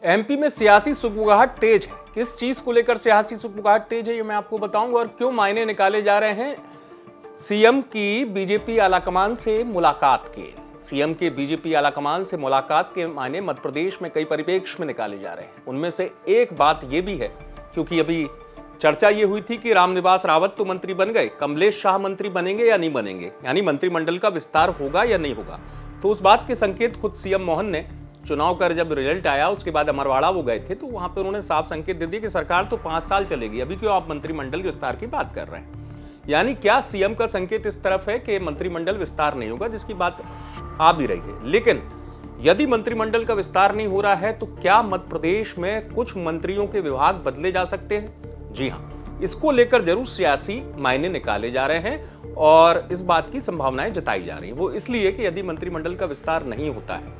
MP में सियासी सुगबुगाहट तेज है। किस चीज को लेकर सियासी सुगबुगाहट तेज है ये मैं आपको बताऊंगा और क्यों मायने निकाले जा रहे हैं सीएम की बीजेपी आलाकमान से मुलाकात के। सीएम के बीजेपी आलाकमान से मुलाकात के मायने मध्य प्रदेश में कई परिप्रेक्ष्य में निकाले जा रहे हैं। उनमें से एक बात यह भी है, क्योंकि अभी चर्चा ये हुई थी कि रामनिवास रावत तो मंत्री बन गए, कमलेश शाह मंत्री बनेंगे या नहीं बनेंगे, यानी मंत्रिमंडल का विस्तार होगा या नहीं होगा। तो उस बात के संकेत खुद सीएम मोहन ने चुनाव कर जब रिजल्ट आया उसके बाद अमरवाड़ा वो गए थे, तो वहां पर उन्होंने साफ संकेत दे दिया कि सरकार तो 5 साल चलेगी, अभी क्यों आप मंत्रिमंडल के विस्तार की बात कर रहे हैं। यानी क्या सीएम का संकेत इस तरफ है कि मंत्रिमंडल विस्तार नहीं होगा, जिसकी बात आ भी रही है। लेकिन यदि मंत्रिमंडल का विस्तार नहीं हो रहा है तो क्या मध्य प्रदेश में कुछ मंत्रियों के विभाग बदले जा सकते हैं? जी हां, इसको लेकर जरूर सियासी मायने निकाले जा रहे हैं और इस बात की संभावनाएं जताई जा रही हैं। वो इसलिए कि यदि मंत्रिमंडल का विस्तार नहीं होता है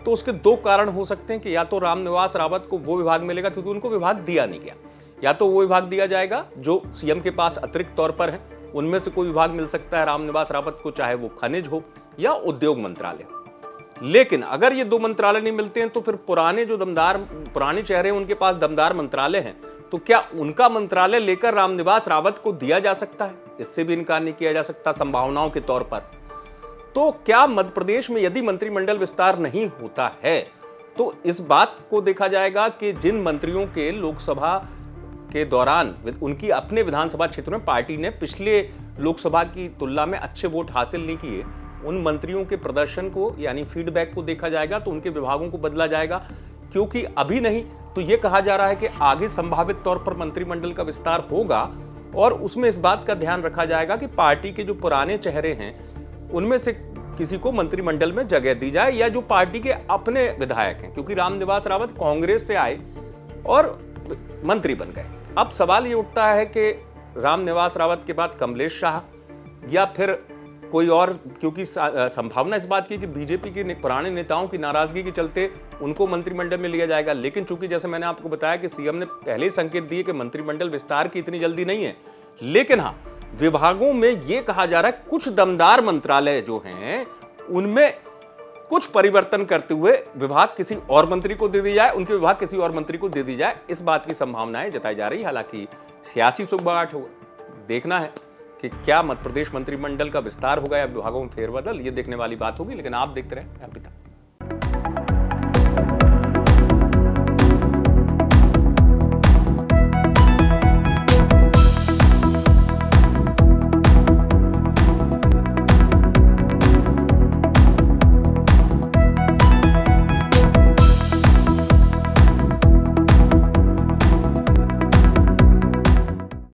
तो उसके 2 कारण हो सकते हैं कि या तो रामनिवास रावत को वो विभाग मिलेगा, क्योंकि उनको विभाग दिया नहीं गया, या तो वो विभाग दिया जाएगा जो सीएम के पास अतिरिक्त तौर पर है, उनमें से कोई विभाग मिल सकता है रामनिवास रावत को, चाहे वो खनिज हो या उद्योग मंत्रालय हो। लेकिन अगर ये 2 मंत्रालय नहीं मिलते हैं तो फिर पुराने चेहरे उनके पास दमदार मंत्रालय हैं, तो क्या उनका मंत्रालय लेकर रामनिवास रावत को दिया जा सकता है? इससे भी इनकार नहीं किया जा सकता संभावनाओं के तौर पर। तो क्या मध्य प्रदेश में यदि मंत्रिमंडल विस्तार नहीं होता है तो इस बात को देखा जाएगा कि जिन मंत्रियों के लोकसभा के दौरान उनकी अपने विधानसभा क्षेत्र में पार्टी ने पिछले लोकसभा की तुलना में अच्छे वोट हासिल नहीं किए, उन मंत्रियों के प्रदर्शन को यानी फीडबैक को देखा जाएगा, तो उनके विभागों को बदला जाएगा। क्योंकि अभी नहीं तो यह कहा जा रहा है कि आगे संभावित तौर पर मंत्रिमंडल का विस्तार होगा और उसमें इस बात का ध्यान रखा जाएगा कि पार्टी के जो पुराने चेहरे हैं उनमें से किसी को मंत्रिमंडल में जगह दी जाए, या जो पार्टी के अपने विधायक हैं, क्योंकि रामनिवास रावत कांग्रेस से आए और मंत्री बन गए। अब सवाल ये उठता है कि रामनिवास रावत के बाद कमलेश शाह या फिर कोई और, क्योंकि संभावना इस बात की कि बीजेपी के पुराने नेताओं की नाराजगी के चलते उनको मंत्रिमंडल में लिया जाएगा। लेकिन चूंकि जैसे मैंने आपको बताया कि सीएम ने पहले ही संकेत दिए कि मंत्रिमंडल विस्तार की इतनी जल्दी नहीं है, लेकिन हाँ विभागों में यह कहा जा रहा है कुछ दमदार मंत्रालय जो हैं उनमें कुछ परिवर्तन करते हुए विभाग किसी और मंत्री को दे दी जाए, उनके विभाग किसी और मंत्री को दे दी जाए, इस बात की संभावनाएं जताई जा रही है। हालांकि सियासी सुगबुगाहट होगा, देखना है कि क्या मध्य प्रदेश मंत्रिमंडल का विस्तार होगा या विभागों में फेरबदल, ये देखने वाली बात होगी। लेकिन आप देखते रहें एमपी तक।